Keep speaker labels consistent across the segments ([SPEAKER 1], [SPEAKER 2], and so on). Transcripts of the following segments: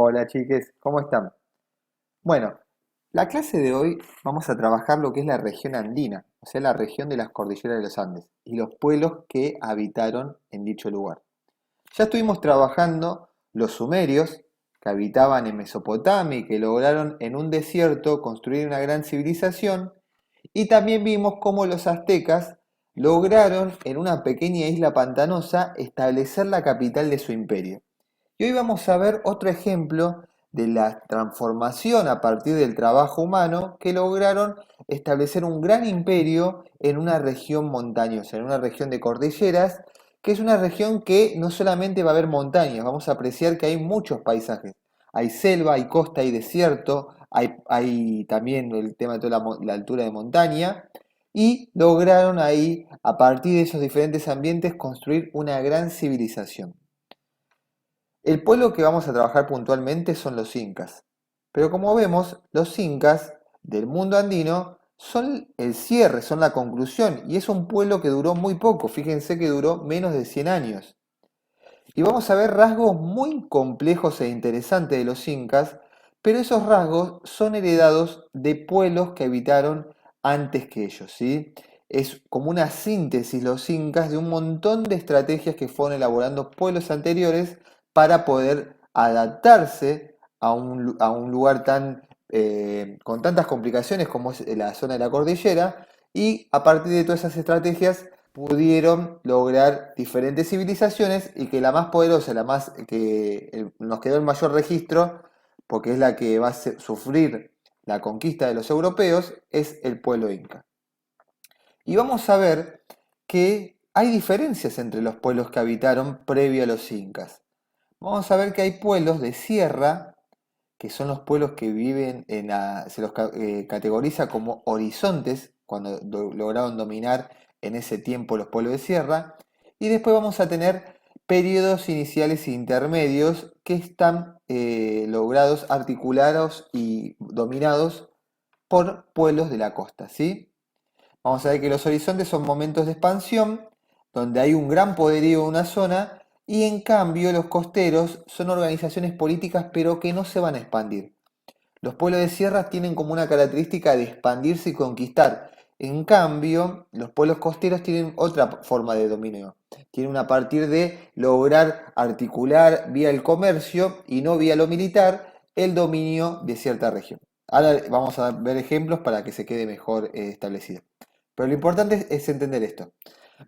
[SPEAKER 1] Hola chiques, ¿cómo están? Bueno, la clase de hoy vamos a trabajar lo que es la región andina, o sea, la región de las cordilleras de los Andes y los pueblos que habitaron en dicho lugar. Ya estuvimos trabajando los sumerios, que habitaban en Mesopotamia y que lograron en un desierto construir una gran civilización, y también vimos cómo los aztecas lograron en una pequeña isla pantanosa establecer la capital de su imperio. Y hoy vamos a ver otro ejemplo de la transformación a partir del trabajo humano que lograron establecer un gran imperio en una región montañosa, en una región de cordilleras, que es una región que no solamente va a haber montañas, vamos a apreciar que hay muchos paisajes. Hay selva, hay costa, hay desierto, hay también el tema de toda la altura de montaña, y lograron ahí, a partir de esos diferentes ambientes, construir una gran civilización. El pueblo que vamos a trabajar puntualmente son los incas. Pero como vemos, los incas del mundo andino son el cierre, son la conclusión, y es un pueblo que duró muy poco, fíjense que duró menos de 100 años. Y vamos a ver rasgos muy complejos e interesantes de los incas, pero esos rasgos son heredados de pueblos que habitaron antes que ellos, ¿sí? Es como una síntesis los incas de un montón de estrategias que fueron elaborando pueblos anteriores para poder adaptarse a un lugar con tantas complicaciones como es la zona de la cordillera, y a partir de todas esas estrategias pudieron lograr diferentes civilizaciones, y que la más poderosa, nos quedó el mayor registro, porque es la que va a sufrir la conquista de los europeos, es el pueblo inca. Y vamos a ver que hay diferencias entre los pueblos que habitaron previo a los incas. Vamos a ver que hay pueblos de sierra, que son los pueblos que viven se los categoriza como horizontes, cuando lograron dominar en ese tiempo los pueblos de sierra, y después vamos a tener periodos iniciales e intermedios que están logrados, articulados y dominados por pueblos de la costa, ¿sí? Vamos a ver que los horizontes son momentos de expansión, donde hay un gran poderío en una zona, y en cambio los costeros son organizaciones políticas pero que no se van a expandir. Los pueblos de sierras tienen como una característica de expandirse y conquistar. En cambio, los pueblos costeros tienen otra forma de dominio. Tienen a partir de lograr articular vía el comercio y no vía lo militar el dominio de cierta región. Ahora vamos a ver ejemplos para que se quede mejor establecido. Pero lo importante es entender esto.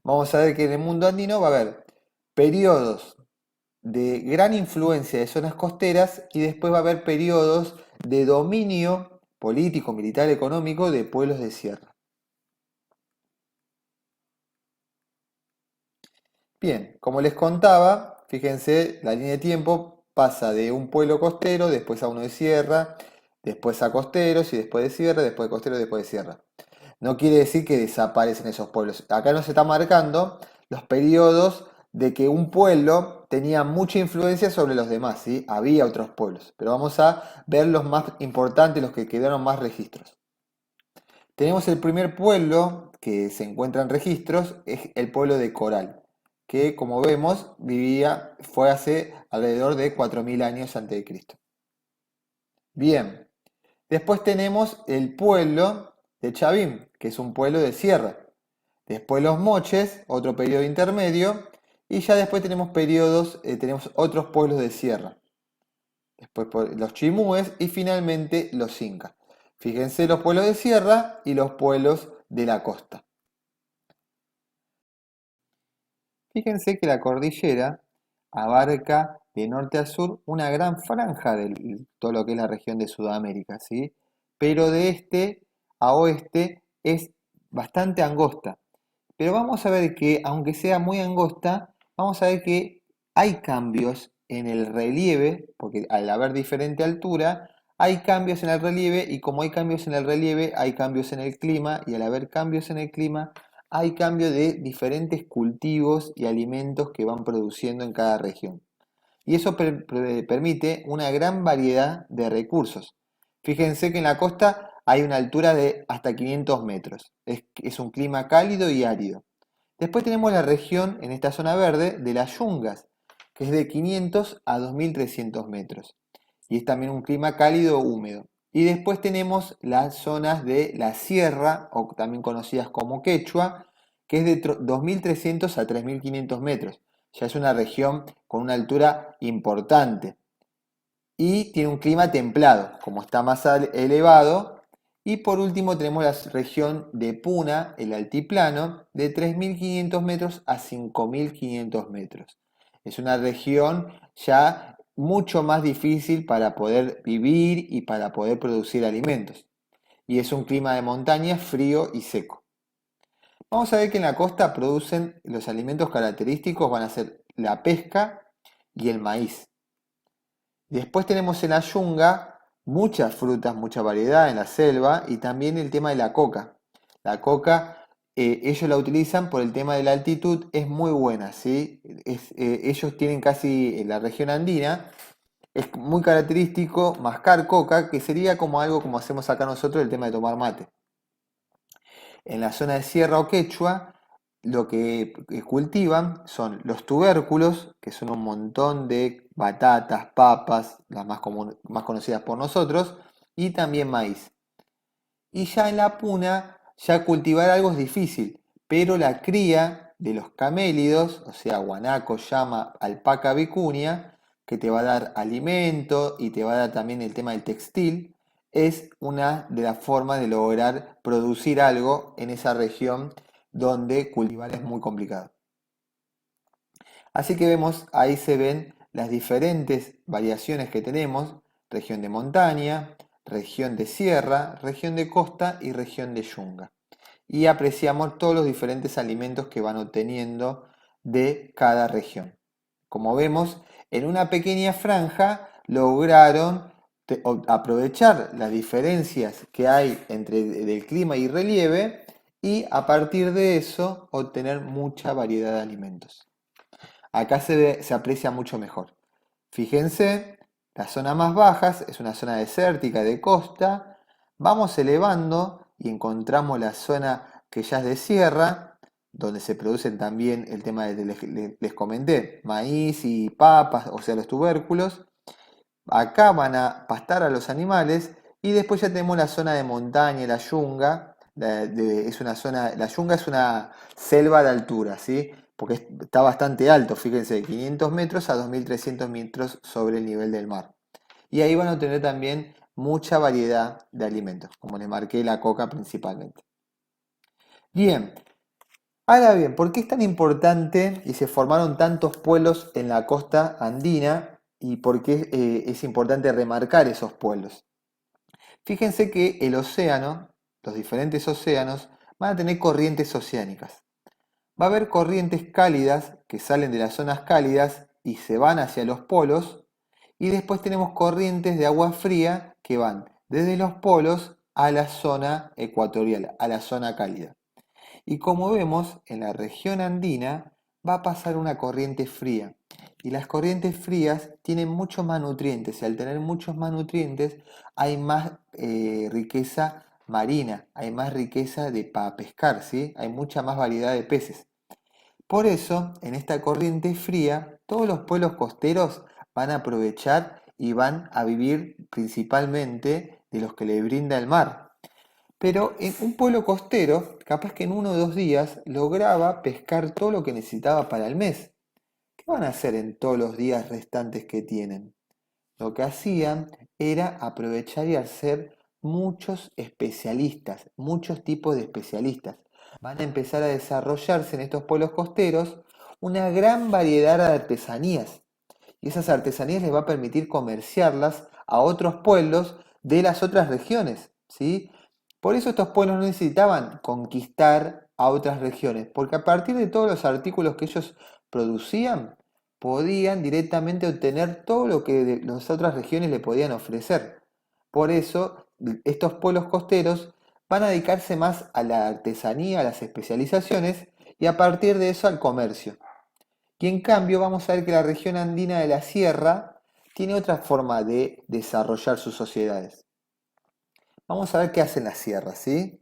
[SPEAKER 1] Vamos a ver que en el mundo andino va a haber periodos de gran influencia de zonas costeras, y después va a haber periodos de dominio político, militar, económico de pueblos de sierra. Bien, como les contaba, fíjense, la línea de tiempo pasa de un pueblo costero, después a uno de sierra, después a costeros y después de sierra, después de costeros, después de sierra. No quiere decir que desaparecen esos pueblos. Acá nos está marcando los periodos de que un pueblo tenía mucha influencia sobre los demás, ¿sí? Había otros pueblos, pero vamos a ver los más importantes, los que quedaron más registros. Tenemos el primer pueblo que se encuentra en registros, es el pueblo de Coral, que como vemos fue hace alrededor de 4000 años antes de Cristo. Bien, después tenemos el pueblo de Chavim, que es un pueblo de sierra. Después los moches, otro periodo intermedio, y ya después tenemos tenemos otros pueblos de sierra. Después los chimúes y finalmente los incas. Fíjense los pueblos de sierra y los pueblos de la costa. Fíjense que la cordillera abarca de norte a sur una gran franja de todo lo que es la región de Sudamérica, ¿sí? Pero de este a oeste es bastante angosta. Pero vamos a ver que, aunque sea muy angosta, vamos a ver que hay cambios en el relieve, porque al haber diferente altura, hay cambios en el relieve, y como hay cambios en el relieve, hay cambios en el clima, y al haber cambios en el clima, hay cambio de diferentes cultivos y alimentos que van produciendo en cada región. Y eso permite una gran variedad de recursos. Fíjense que en la costa hay una altura de hasta 500 metros. Es un clima cálido y árido. Después tenemos la región, en esta zona verde, de las yungas, que es de 500 a 2300 metros. y es también un clima cálido húmedo. Y después tenemos las zonas de la sierra, o también conocidas como Quechua, que es de 2.300 a 3.500 metros. Ya es una región con una altura importante. Y tiene un clima templado, como está más elevado. Y por último tenemos la región de Puna, el altiplano, de 3.500 metros a 5.500 metros. Es una región ya mucho más difícil para poder vivir y para poder producir alimentos. Y es un clima de montaña frío y seco. Vamos a ver que en la costa producen los alimentos característicos, van a ser la pesca y el maíz. Después tenemos en la yunga muchas frutas, mucha variedad en la selva y también el tema de la coca. La coca, ellos la utilizan por el tema de la altitud, es muy buena, ¿sí? Ellos tienen casi, en la región andina, es muy característico mascar coca, que sería como algo como hacemos acá nosotros el tema de tomar mate. En la zona de Sierra o Quechua, lo que cultivan son los tubérculos, que son un montón de batatas, papas, las más conocidas por nosotros, y también maíz. Y ya en la puna, ya cultivar algo es difícil, pero la cría de los camélidos, o sea, guanaco, llama, alpaca, vicuña, que te va a dar alimento y te va a dar también el tema del textil, es una de las formas de lograr producir algo en esa región donde cultivar es muy complicado. Así que vemos, ahí se ven las diferentes variaciones que tenemos: región de montaña, región de sierra, región de costa y región de yunga. Y apreciamos todos los diferentes alimentos que van obteniendo de cada región. Como vemos, en una pequeña franja lograron aprovechar las diferencias que hay entre el clima y relieve y a partir de eso obtener mucha variedad de alimentos. Acá se aprecia mucho mejor. Fíjense, la zona más bajas es una zona desértica de costa. Vamos elevando y encontramos la zona que ya es de sierra, donde se producen también el tema que les comenté, maíz y papas, o sea, los tubérculos. Acá van a pastar a los animales y después ya tenemos la zona de montaña, la yunga. Es una zona, la yunga es una selva de altura, ¿sí? Porque está bastante alto, fíjense, de 500 metros a 2.300 metros sobre el nivel del mar. Y ahí van a tener también mucha variedad de alimentos, como les marqué, la coca principalmente. Bien, ahora bien, ¿por qué es tan importante y se formaron tantos pueblos en la costa andina y por qué es importante remarcar esos pueblos? Fíjense que el océano, los diferentes océanos, van a tener corrientes oceánicas. Va a haber corrientes cálidas que salen de las zonas cálidas y se van hacia los polos, y después tenemos corrientes de agua fría que van desde los polos a la zona ecuatorial, a la zona cálida. Y como vemos, en la región andina va a pasar una corriente fría. Y las corrientes frías tienen muchos más nutrientes. Y al tener muchos más nutrientes, hay más riqueza marina, hay más riqueza para pescar, ¿sí? Hay mucha más variedad de peces. Por eso, en esta corriente fría, todos los pueblos costeros van a aprovechar y van a vivir principalmente de los que le brinda el mar. Pero en un pueblo costero, capaz que en 1 o 2 días lograba pescar todo lo que necesitaba para el mes. ¿Qué van a hacer en todos los días restantes que tienen? Lo que hacían era aprovechar y hacer muchos especialistas, muchos tipos de especialistas. Van a empezar a desarrollarse en estos pueblos costeros una gran variedad de artesanías. Y esas artesanías les va a permitir comerciarlas a otros pueblos de las otras regiones, ¿sí? Por eso estos pueblos no necesitaban conquistar a otras regiones, porque a partir de todos los artículos que ellos producían, podían directamente obtener todo lo que las otras regiones le podían ofrecer. Por eso, estos pueblos costeros van a dedicarse más a la artesanía, a las especializaciones y a partir de eso al comercio. Y en cambio vamos a ver que la región andina de la sierra tiene otra forma de desarrollar sus sociedades. Vamos a ver qué hacen las sierras, ¿sí?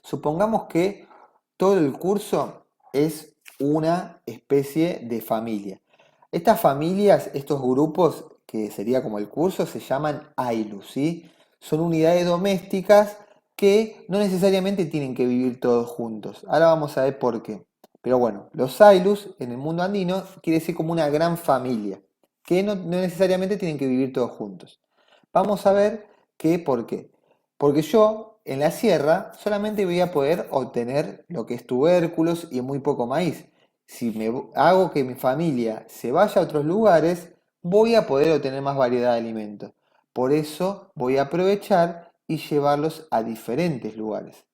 [SPEAKER 1] Supongamos que todo el curso es una especie de familia. Estas familias, estos grupos que sería como el curso, se llaman Ailus, ¿sí? Son unidades domésticas que no necesariamente tienen que vivir todos juntos. Ahora vamos a ver por qué. Pero bueno, los Ailus en el mundo andino quiere decir como una gran familia, que no necesariamente tienen que vivir todos juntos. Vamos a ver por qué. Porque yo en la sierra solamente voy a poder obtener lo que es tubérculos y muy poco maíz. Si hago que mi familia se vaya a otros lugares, voy a poder obtener más variedad de alimentos. Por eso voy a aprovechar y llevarlos a diferentes lugares.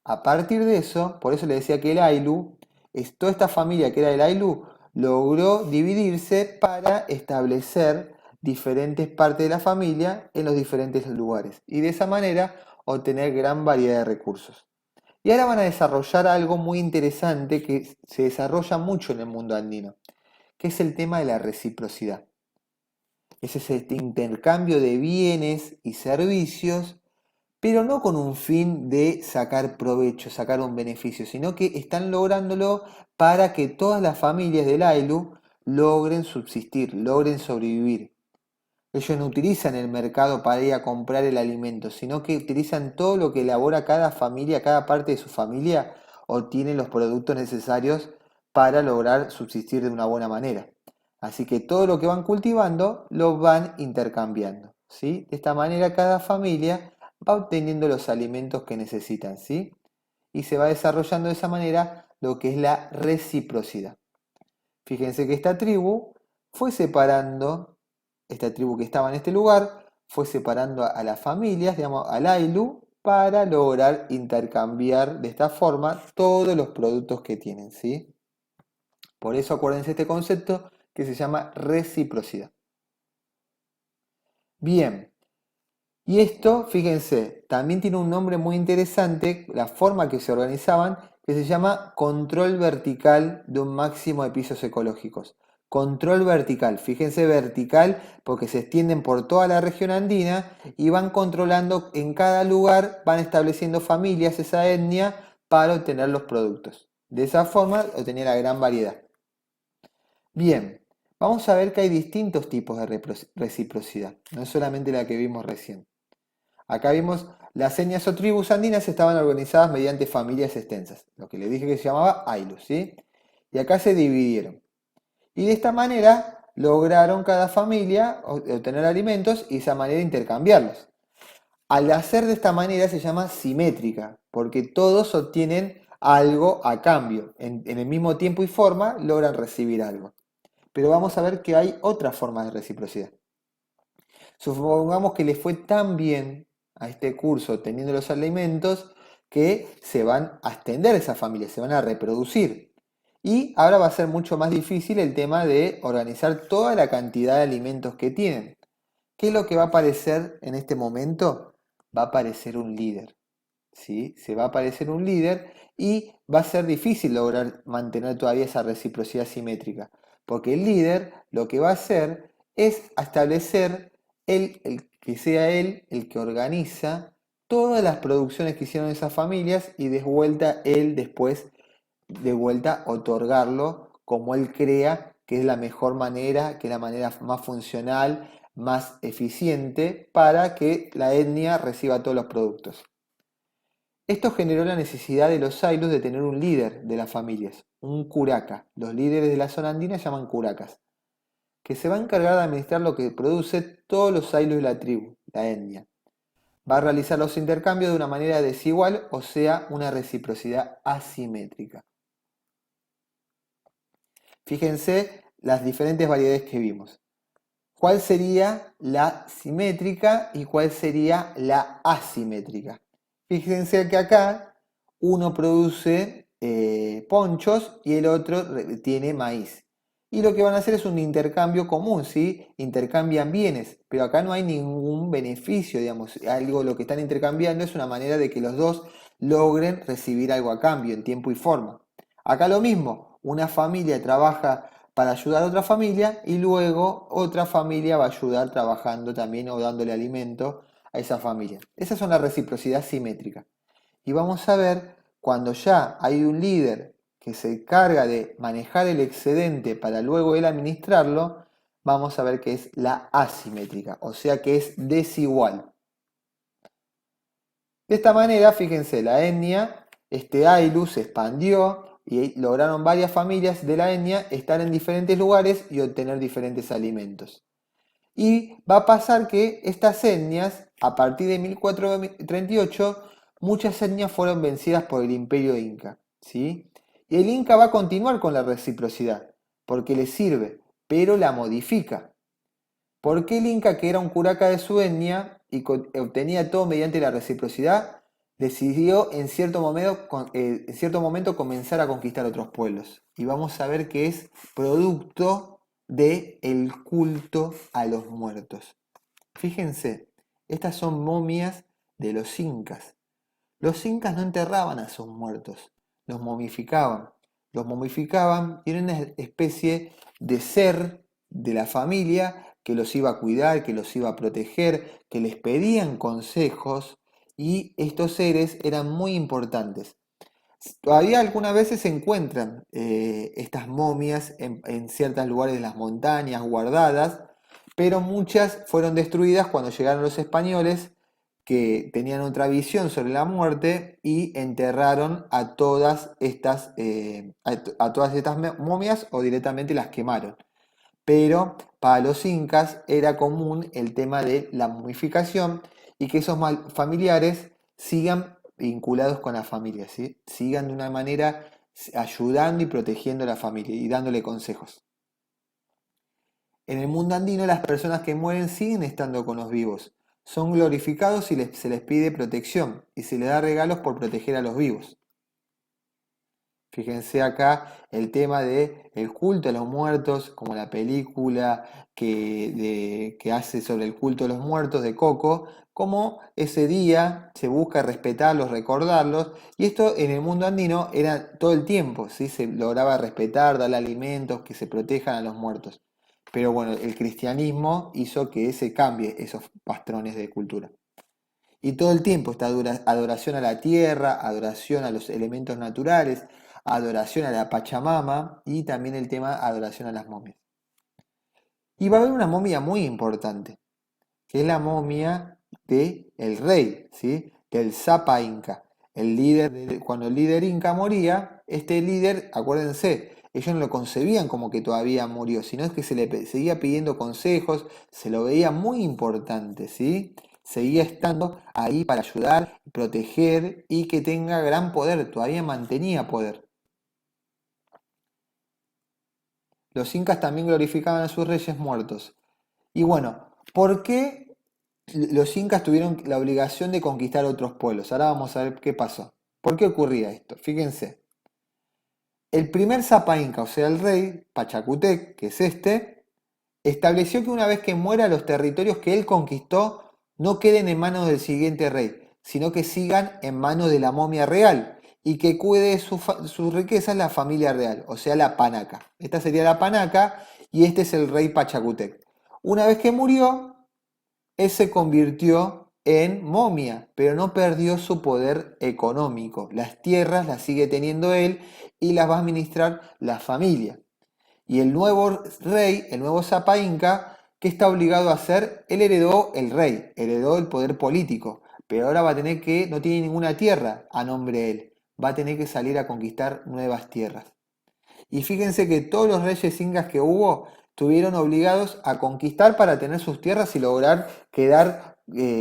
[SPEAKER 1] A partir de eso, por eso le decía que el Ailú, toda esta familia que era el Ailú, logró dividirse para establecer diferentes partes de la familia en los diferentes lugares y de esa manera obtener gran variedad de recursos. Y ahora van a desarrollar algo muy interesante que se desarrolla mucho en el mundo andino, que es el tema de la reciprocidad. Es ese intercambio de bienes y servicios, pero no con un fin de sacar provecho, sacar un beneficio, sino que están lográndolo para que todas las familias del Ailu logren subsistir, logren sobrevivir. Ellos no utilizan el mercado para ir a comprar el alimento, sino que utilizan todo lo que elabora cada familia, cada parte de su familia, obtienen los productos necesarios para lograr subsistir de una buena manera. Así que todo lo que van cultivando lo van intercambiando, ¿sí? De esta manera cada familia va obteniendo los alimentos que necesitan, ¿sí? Y se va desarrollando de esa manera lo que es la reciprocidad. Fíjense que esta tribu fue separando, esta tribu que estaba en este lugar, fue separando a las familias, digamos, al Ailu, para lograr intercambiar de esta forma todos los productos que tienen, ¿sí? Por eso acuérdense este concepto que se llama reciprocidad. Bien, y esto, fíjense, también tiene un nombre muy interesante, la forma que se organizaban, que se llama control vertical de un máximo de pisos ecológicos. Control vertical, fíjense vertical porque se extienden por toda la región andina y van controlando en cada lugar, van estableciendo familias, esa etnia, para obtener los productos. De esa forma obtenía la gran variedad. Bien, vamos a ver que hay distintos tipos de reciprocidad, no es solamente la que vimos recién. Acá vimos las etnias o tribus andinas estaban organizadas mediante familias extensas, lo que les dije que se llamaba Ailus, ¿sí? Y acá se dividieron. Y de esta manera lograron cada familia obtener alimentos y de esa manera intercambiarlos. Al hacer de esta manera se llama simétrica, porque todos obtienen algo a cambio. En el mismo tiempo y forma logran recibir algo. Pero vamos a ver que hay otras formas de reciprocidad. Supongamos que les fue tan bien a este curso teniendo los alimentos que se van a extender esas familias, se van a reproducir. Y ahora va a ser mucho más difícil el tema de organizar toda la cantidad de alimentos que tienen. ¿Qué es lo que va a aparecer en este momento? Va a aparecer un líder. ¿Sí? Se va a aparecer un líder y va a ser difícil lograr mantener todavía esa reciprocidad simétrica. Porque el líder lo que va a hacer es establecer el que sea él el que organiza todas las producciones que hicieron esas familias y de vuelta él después de vuelta otorgarlo como él crea que es la mejor manera, que es la manera más funcional, más eficiente para que la etnia reciba todos los productos. Esto generó la necesidad de los Ailus de tener un líder de las familias, un curaca. Los líderes de la zona andina llaman curacas, que se va a encargar de administrar lo que produce todos los Ailus de la tribu, la etnia. Va a realizar los intercambios de una manera desigual, o sea, una reciprocidad asimétrica. Fíjense las diferentes variedades que vimos. ¿Cuál sería la simétrica y cuál sería la asimétrica? Fíjense que acá uno produce ponchos y el otro tiene maíz. Y lo que van a hacer es un intercambio común, ¿sí? Intercambian bienes, pero acá no hay ningún beneficio, digamos. Algo lo que están intercambiando es una manera de que los dos logren recibir algo a cambio en tiempo y forma. Acá lo mismo, una familia trabaja para ayudar a otra familia y luego otra familia va a ayudar trabajando también o dándole alimento a esa familia. Esas son la reciprocidad simétrica. Y vamos a ver cuando ya hay un líder que se encarga de manejar el excedente para luego él administrarlo, vamos a ver que es la asimétrica, o sea que es desigual. De esta manera, fíjense, la etnia, este Ainu se expandió y lograron varias familias de la etnia estar en diferentes lugares y obtener diferentes alimentos. Y va a pasar que estas etnias, a partir de 1438, muchas etnias fueron vencidas por el imperio inca, ¿sí? Y el inca va a continuar con la reciprocidad, porque le sirve, pero la modifica. ¿Por qué el inca, que era un curaca de su etnia y obtenía todo mediante la reciprocidad, decidió en cierto momento comenzar a conquistar otros pueblos? Y vamos a ver que es producto del culto a los muertos. Fíjense, estas son momias de los incas. Los incas no enterraban a sus muertos, los momificaban. Los momificaban y era una especie de ser de la familia que los iba a cuidar, que los iba a proteger, que les pedían consejos y estos seres eran muy importantes. Todavía algunas veces se encuentran estas momias en ciertos lugares de las montañas guardadas, pero muchas fueron destruidas cuando llegaron los españoles que tenían otra visión sobre la muerte y enterraron a a todas estas momias o directamente las quemaron. Pero para los incas era común el tema de la momificación y que esos familiares sigan vinculados con la familia, ¿sí? Sigan de una manera ayudando y protegiendo a la familia y dándole consejos. En el mundo andino las personas que mueren siguen estando con los vivos. Son glorificados y se les pide protección y se les da regalos por proteger a los vivos. Fíjense acá el tema de el culto a los muertos, como la película que hace sobre el culto a los muertos de Coco, como ese día se busca respetarlos, recordarlos, y esto en el mundo andino era todo el tiempo, ¿sí? Se lograba respetar, darle alimentos, que se protejan a los muertos. Pero bueno, el cristianismo hizo que se cambie esos patrones de cultura. Y todo el tiempo está adoración a la tierra, adoración a los elementos naturales, adoración a la Pachamama y también el tema adoración a las momias. Y va a haber una momia muy importante, que es la momia del rey, ¿sí? Del Zapa Inca. Cuando el líder inca moría, este líder, acuérdense, ellos no lo concebían como que todavía murió, sino es que se le seguía pidiendo consejos, se lo veía muy importante, ¿sí? Seguía estando ahí para ayudar, proteger y que tenga gran poder, todavía mantenía poder. Los incas también glorificaban a sus reyes muertos. Y bueno, ¿por qué los incas tuvieron la obligación de conquistar otros pueblos? Ahora vamos a ver qué pasó. ¿Por qué ocurría esto? Fíjense. El primer Zapa Inca, o sea, el rey, Pachacutec, que es este, estableció que una vez que muera los territorios que él conquistó no queden en manos del siguiente rey, sino que sigan en manos de la momia real y que cuide de sus riquezas la familia real, o sea, la panaca. Esta sería la panaca y este es el rey Pachacutec. Una vez que murió, él se convirtió en momia, pero no perdió su poder económico. Las tierras las sigue teniendo él y las va a administrar la familia. Y el nuevo rey, el nuevo Zapa Inca, ¿qué está obligado a hacer? Él heredó el rey, heredó el poder político, pero ahora va a tener que, no tiene ninguna tierra a nombre de él, va a tener que salir a conquistar nuevas tierras. Y fíjense que todos los reyes incas que hubo estuvieron obligados a conquistar para tener sus tierras y lograr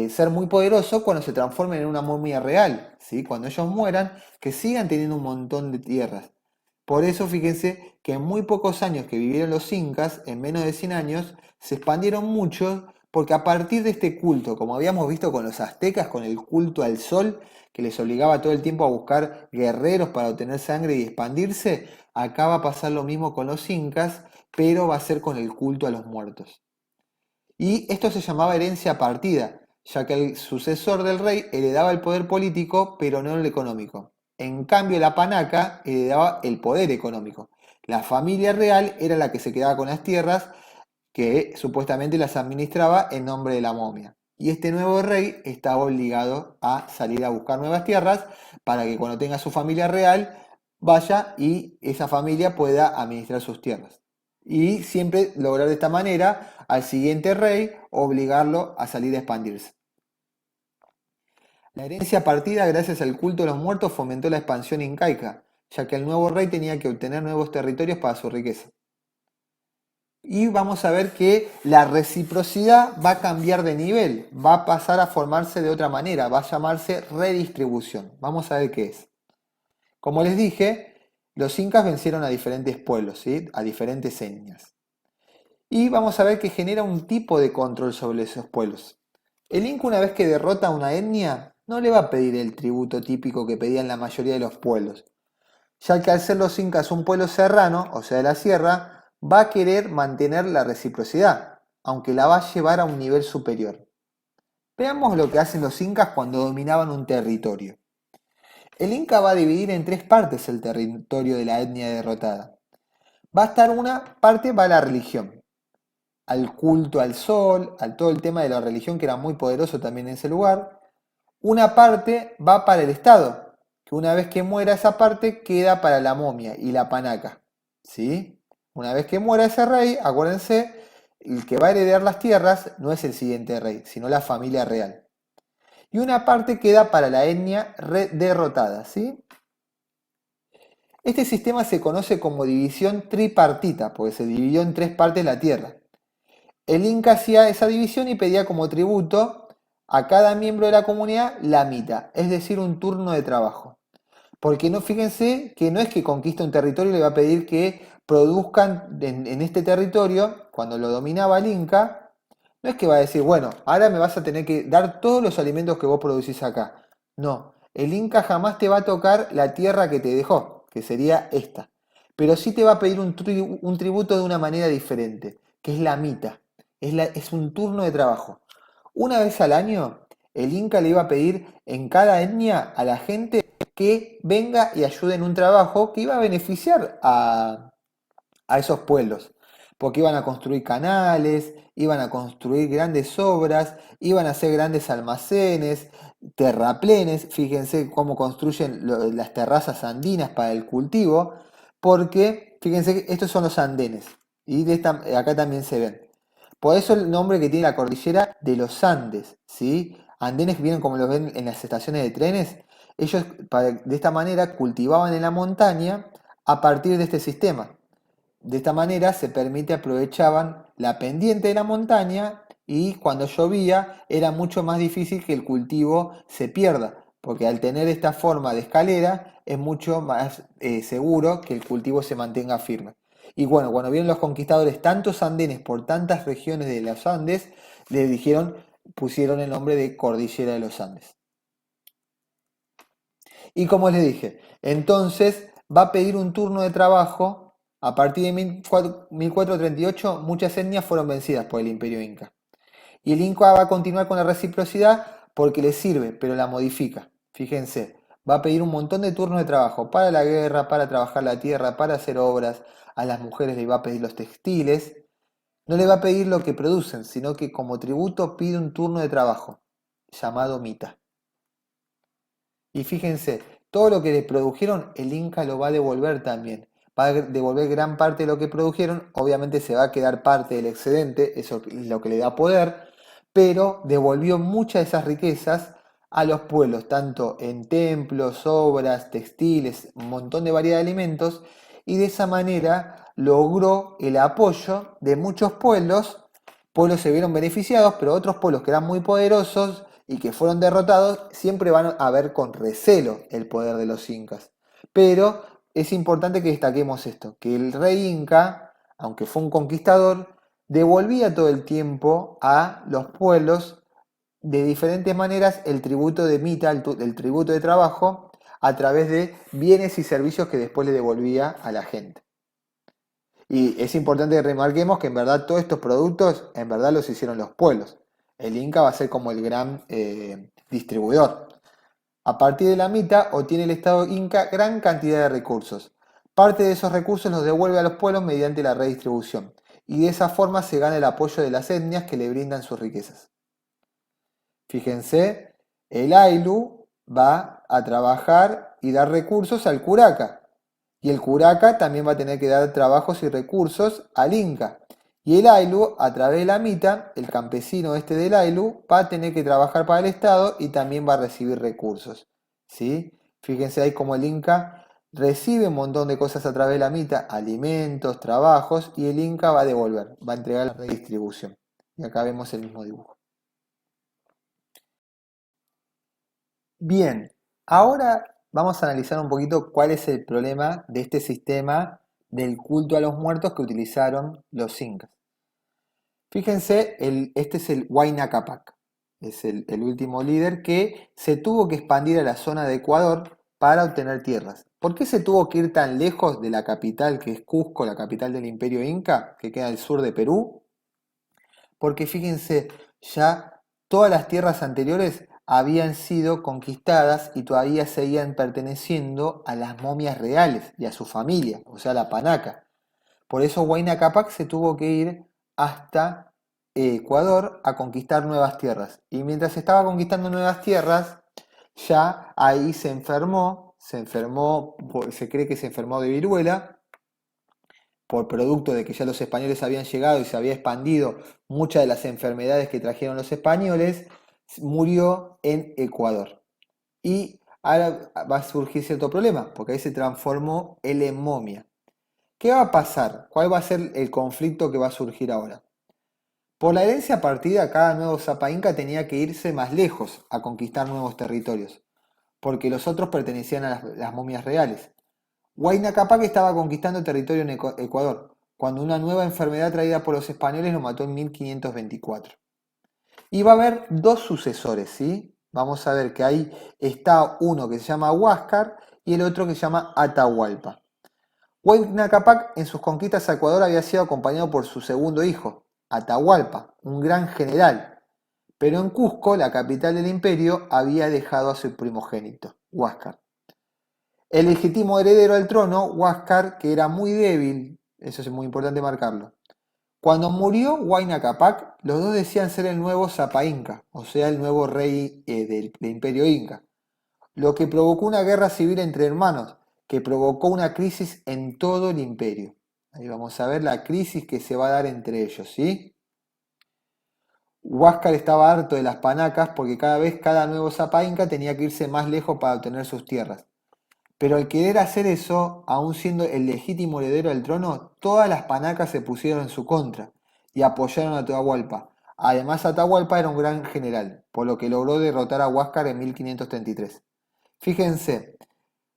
[SPEAKER 1] ser muy poderosos cuando se transformen en una momia real, ¿sí? Cuando ellos mueran, que sigan teniendo un montón de tierras. Por eso fíjense que en muy pocos años que vivieron los incas, en menos de 100 años, se expandieron mucho porque a partir de este culto, como habíamos visto con los aztecas, con el culto al sol, que les obligaba todo el tiempo a buscar guerreros para obtener sangre y expandirse, acá va a pasar lo mismo con los incas, pero va a ser con el culto a los muertos. Y esto se llamaba herencia partida, ya que el sucesor del rey heredaba el poder político, pero no el económico. En cambio, la panaca heredaba el poder económico. La familia real era la que se quedaba con las tierras que supuestamente las administraba en nombre de la momia. Y este nuevo rey estaba obligado a salir a buscar nuevas tierras para que cuando tenga su familia real vaya y esa familia pueda administrar sus tierras. y siempre lograr de esta manera al siguiente rey obligarlo a salir a expandirse. La herencia partida gracias al culto de los muertos fomentó la expansión incaica, ya que el nuevo rey tenía que obtener nuevos territorios para su riqueza. Y vamos a ver que la reciprocidad va a cambiar de nivel, va a pasar a formarse de otra manera, va a llamarse redistribución. Vamos a ver qué es. Como les dije, los incas vencieron a diferentes pueblos, ¿sí? A diferentes etnias. Y vamos a ver que genera un tipo de control sobre esos pueblos. El inca, una vez que derrota a una etnia, no le va a pedir el tributo típico que pedían la mayoría de los pueblos, ya que al ser los incas un pueblo serrano, o sea de la sierra, va a querer mantener la reciprocidad, aunque la va a llevar a un nivel superior. Veamos lo que hacen los incas cuando dominaban un territorio. El inca va a dividir en tres partes el territorio de la etnia derrotada. Va a estar una parte, va a la religión, al culto al sol, a todo el tema de la religión que era muy poderoso también en ese lugar. Una parte va para el Estado, que una vez que muera esa parte queda para la momia y la panaca. ¿Sí? Una vez que muera ese rey, acuérdense, el que va a heredar las tierras no es el siguiente rey, sino la familia real. Y una parte queda para la etnia derrotada. ¿Sí? Este sistema se conoce como división tripartita, porque se dividió en tres partes la tierra. El Inca hacía esa división y pedía como tributo a cada miembro de la comunidad la mitad, es decir, un turno de trabajo. Porque no, fíjense que no es que conquista un territorio y le va a pedir que produzcan en este territorio, cuando lo dominaba el Inca, no es que va a decir, bueno, ahora me vas a tener que dar todos los alimentos que vos producís acá. No, el Inca jamás te va a tocar la tierra que te dejó, que sería esta. Pero sí te va a pedir un tributo de una manera diferente, que es la mita. Es un turno de trabajo. Una vez al año, el Inca le iba a pedir en cada etnia a la gente que venga y ayude en un trabajo que iba a beneficiar a esos pueblos, porque iban a construir canales, iban a construir grandes obras, iban a hacer grandes almacenes, terraplenes, fíjense cómo construyen las terrazas andinas para el cultivo, porque fíjense que estos son los andenes, y acá también se ven. Por eso el nombre que tiene la cordillera de los Andes, ¿sí? Andenes que vienen como los ven en las estaciones de trenes. Ellos de esta manera cultivaban en la montaña a partir de este sistema. De esta manera se permite aprovechaban la pendiente de la montaña y cuando llovía era mucho más difícil que el cultivo se pierda, porque al tener esta forma de escalera es mucho más seguro que el cultivo se mantenga firme. Y bueno, cuando vieron los conquistadores tantos andenes por tantas regiones de los Andes, le dijeron, pusieron el nombre de Cordillera de los Andes. Y como les dije, entonces va a pedir un turno de trabajo. A partir de 1438, muchas etnias fueron vencidas por el Imperio Inca. Y el Inca va a continuar con la reciprocidad porque le sirve, pero la modifica. Fíjense, va a pedir un montón de turnos de trabajo para la guerra, para trabajar la tierra, para hacer obras. A las mujeres le va a pedir los textiles. No le va a pedir lo que producen, sino que como tributo pide un turno de trabajo, llamado mita. Y fíjense, todo lo que le produjeron, el Inca lo va a devolver también. Va a devolver gran parte de lo que produjeron, obviamente se va a quedar parte del excedente, eso es lo que le da poder, pero devolvió muchas de esas riquezas a los pueblos, tanto en templos, obras, textiles, un montón de variedad de alimentos, y de esa manera logró el apoyo de muchos pueblos. Pueblos se vieron beneficiados, pero otros pueblos que eran muy poderosos y que fueron derrotados, siempre van a ver con recelo el poder de los incas. Pero es importante que destaquemos esto, que el rey inca, aunque fue un conquistador, devolvía todo el tiempo a los pueblos de diferentes maneras el tributo de mita, el tributo de trabajo, a través de bienes y servicios que después le devolvía a la gente. Y es importante que remarquemos que en verdad todos estos productos en verdad los hicieron los pueblos. El Inca va a ser como el gran distribuidor. A partir de la mitad obtiene el Estado Inca gran cantidad de recursos. Parte de esos recursos los devuelve a los pueblos mediante la redistribución. Y de esa forma se gana el apoyo de las etnias que le brindan sus riquezas. Fíjense, el Ayllu va a trabajar y dar recursos al curaca. Y el curaca también va a tener que dar trabajos y recursos al Inca. Y el Ayllu, a través de la Mita, el campesino este del Ayllu, va a tener que trabajar para el Estado y también va a recibir recursos. ¿Sí? Fíjense ahí como el Inca recibe un montón de cosas a través de la Mita, alimentos, trabajos, y el Inca va a devolver, va a entregar la redistribución. Y acá vemos el mismo dibujo. Bien, ahora vamos a analizar un poquito cuál es el problema de este sistema del culto a los muertos que utilizaron los incas. Fíjense, este es el Huayna Cápac, es el último líder que se tuvo que expandir a la zona de Ecuador para obtener tierras. ¿Por qué se tuvo que ir tan lejos de la capital, que es Cusco, la capital del Imperio Inca, que queda al sur de Perú? Porque fíjense, ya todas las tierras anteriores habían sido conquistadas y todavía seguían perteneciendo a las momias reales y a su familia, o sea, la panaca. Por eso Huayna Cápac se tuvo que ir hasta Ecuador a conquistar nuevas tierras. Y mientras estaba conquistando nuevas tierras, ya ahí se cree que se enfermó de viruela por producto de que ya los españoles habían llegado y se había expandido muchas de las enfermedades que trajeron los españoles, murió en Ecuador. Y ahora va a surgir cierto problema, porque ahí se transformó él en momia. ¿Qué va a pasar? ¿Cuál va a ser el conflicto que va a surgir ahora? Por la herencia partida, cada nuevo Zapa Inca tenía que irse más lejos a conquistar nuevos territorios, porque los otros pertenecían a las momias reales. Huayna Capac estaba conquistando territorio en Ecuador, cuando una nueva enfermedad traída por los españoles lo mató en 1524. Y va a haber dos sucesores, ¿sí? Vamos a ver que ahí está uno que se llama Huáscar y el otro que se llama Atahualpa. Huayna Capac en sus conquistas a Ecuador había sido acompañado por su segundo hijo, Atahualpa, un gran general, pero en Cusco, la capital del imperio, había dejado a su primogénito, Huáscar. El legítimo heredero al trono, Huáscar, que era muy débil, eso es muy importante marcarlo. Cuando murió Huayna Capac, los dos decían ser el nuevo Zapa Inca, o sea, el nuevo rey del imperio Inca, lo que provocó una guerra civil entre hermanos, que provocó una crisis en todo el imperio. Ahí vamos a ver la crisis que se va a dar entre ellos, ¿sí? Huáscar estaba harto de las panacas porque cada vez cada nuevo Zapa Inca tenía que irse más lejos para obtener sus tierras. Pero al querer hacer eso, aun siendo el legítimo heredero del trono, todas las panacas se pusieron en su contra y apoyaron a Atahualpa. Además, Atahualpa era un gran general, por lo que logró derrotar a Huáscar en 1533. Fíjense,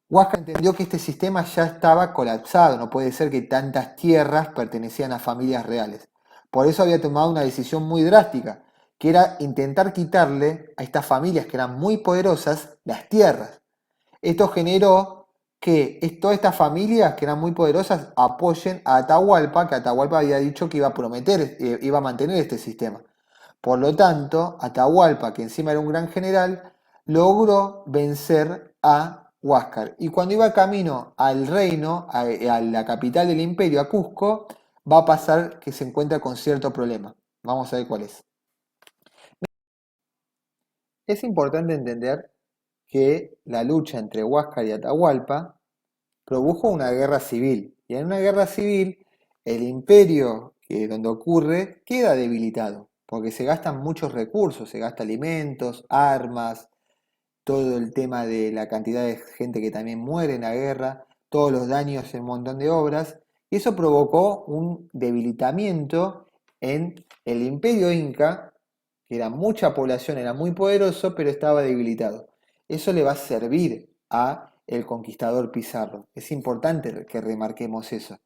[SPEAKER 1] Huáscar entendió que este sistema ya estaba colapsado, no puede ser que tantas tierras pertenecían a familias reales. Por eso había tomado una decisión muy drástica, que era intentar quitarle a estas familias que eran muy poderosas las tierras. Esto generó que todas estas familias que eran muy poderosas apoyen a Atahualpa, que Atahualpa había dicho que iba a prometer, iba a mantener este sistema. Por lo tanto, Atahualpa, que encima era un gran general, logró vencer a Huáscar. Y cuando iba camino al reino, a la capital del imperio, a Cusco, va a pasar que se encuentra con cierto problema. Vamos a ver cuál es. Es importante entender que la lucha entre Huáscar y Atahualpa produjo una guerra civil. Y en una guerra civil, el imperio donde ocurre queda debilitado, porque se gastan muchos recursos, se gasta alimentos, armas, todo el tema de la cantidad de gente que también muere en la guerra, todos los daños en un montón de obras, y eso provocó un debilitamiento en el imperio inca, que era mucha población, era muy poderoso, pero estaba debilitado. Eso le va a servir a el conquistador Pizarro. Es importante que remarquemos eso,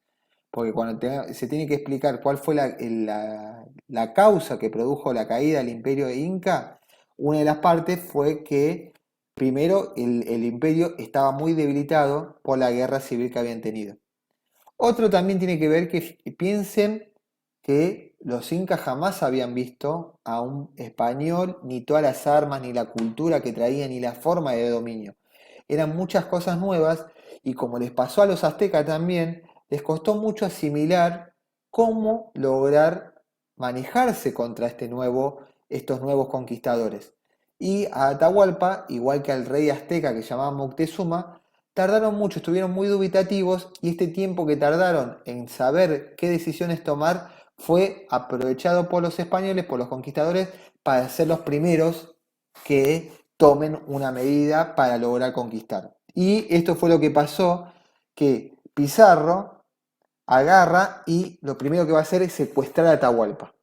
[SPEAKER 1] porque cuando se tiene que explicar cuál fue la causa que produjo la caída del imperio inca, una de las partes fue que primero el imperio estaba muy debilitado por la guerra civil que habían tenido. Otro también tiene que ver que piensen que los incas jamás habían visto a un español, ni todas las armas, ni la cultura que traía, ni la forma de dominio. Eran muchas cosas nuevas y como les pasó a los aztecas también, les costó mucho asimilar cómo lograr manejarse contra estos nuevos conquistadores. Y a Atahualpa, igual que al rey azteca que se llamaba Moctezuma, tardaron mucho, estuvieron muy dubitativos y este tiempo que tardaron en saber qué decisiones tomar fue aprovechado por los españoles, por los conquistadores, para ser los primeros que tomen una medida para lograr conquistar. Y esto fue lo que pasó, que Pizarro agarra y lo primero que va a hacer es secuestrar a Atahualpa.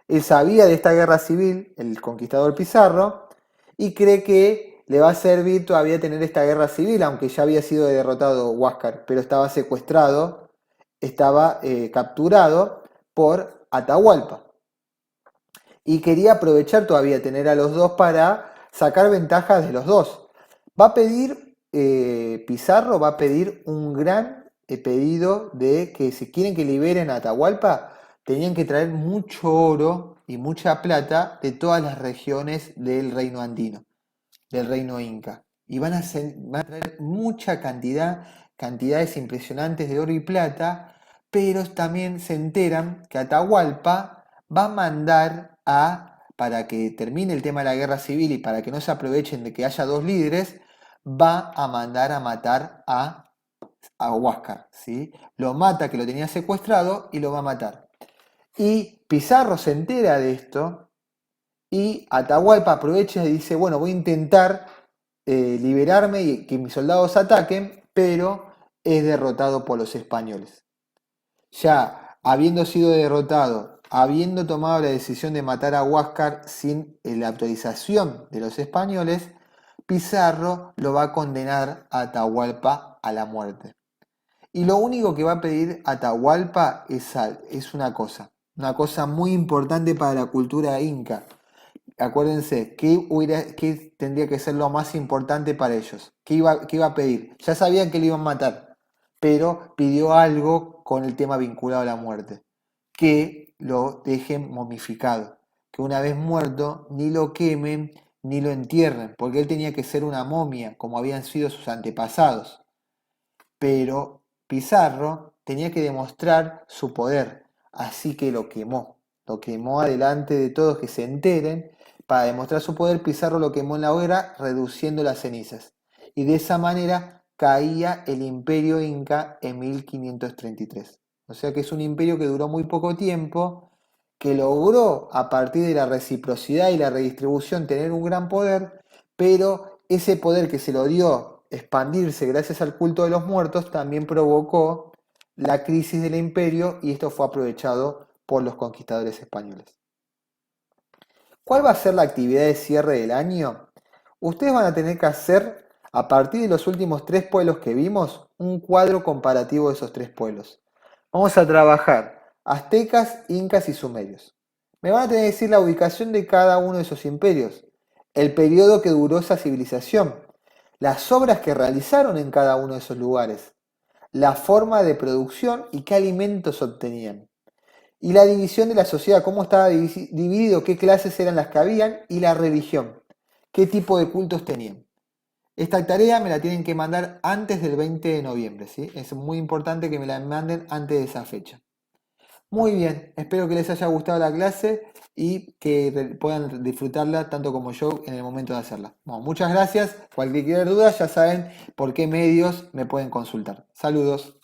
[SPEAKER 1] Él sabía de esta guerra civil, el conquistador Pizarro, y cree que le va a servir todavía tener esta guerra civil, aunque ya había sido derrotado Huáscar, pero estaba secuestrado, estaba capturado por Atahualpa. Y quería aprovechar todavía tener a los dos para sacar ventajas de los dos. Va a pedir, Pizarro va a pedir un gran pedido de que si quieren que liberen a Atahualpa, tenían que traer mucho oro y mucha plata de todas las regiones del reino andino, del reino inca. Y van a traer mucha cantidad, cantidades impresionantes de oro y plata, pero también se enteran que Atahualpa va a mandar para que termine el tema de la guerra civil y para que no se aprovechen de que haya dos líderes, va a mandar a matar a Huáscar, ¿sí? Lo mata, que lo tenía secuestrado, y lo va a matar. Y Pizarro se entera de esto y Atahualpa aprovecha y dice, bueno, voy a intentar liberarme y que mis soldados ataquen, pero es derrotado por los españoles. Ya habiendo sido derrotado, habiendo tomado la decisión de matar a Huáscar sin la autorización de los españoles, Pizarro lo va a condenar a Atahualpa a la muerte. Y lo único que va a pedir Atahualpa es una cosa muy importante para la cultura inca. Acuérdense, ¿qué tendría que ser lo más importante para ellos? ¿Qué iba a pedir? Ya sabían que le iban a matar, pero pidió algo con el tema vinculado a la muerte, que lo dejen momificado, que una vez muerto ni lo quemen ni lo entierren, porque él tenía que ser una momia, como habían sido sus antepasados. Pero Pizarro tenía que demostrar su poder, así que lo quemó adelante de todos que se enteren. Para demostrar su poder, Pizarro lo quemó en la hoguera, reduciendo las cenizas. Y de esa manera caía el imperio inca en 1533. O sea que es un imperio que duró muy poco tiempo, que logró a partir de la reciprocidad y la redistribución tener un gran poder, pero ese poder que se lo dio expandirse gracias al culto de los muertos también provocó la crisis del imperio y esto fue aprovechado por los conquistadores españoles. ¿Cuál va a ser la actividad de cierre del año? Ustedes van a tener que hacer, a partir de los últimos tres pueblos que vimos, un cuadro comparativo de esos tres pueblos. Vamos a trabajar aztecas, incas y sumerios. Me van a tener que decir la ubicación de cada uno de esos imperios, el periodo que duró esa civilización, las obras que realizaron en cada uno de esos lugares, la forma de producción y qué alimentos obtenían. Y la división de la sociedad, cómo estaba dividido, qué clases eran las que habían y la religión, qué tipo de cultos tenían. Esta tarea me la tienen que mandar antes del 20 de noviembre, ¿sí? Es muy importante que me la manden antes de esa fecha. Muy bien, espero que les haya gustado la clase y que puedan disfrutarla tanto como yo en el momento de hacerla. Bueno, muchas gracias. Cualquier duda ya saben por qué medios me pueden consultar. Saludos.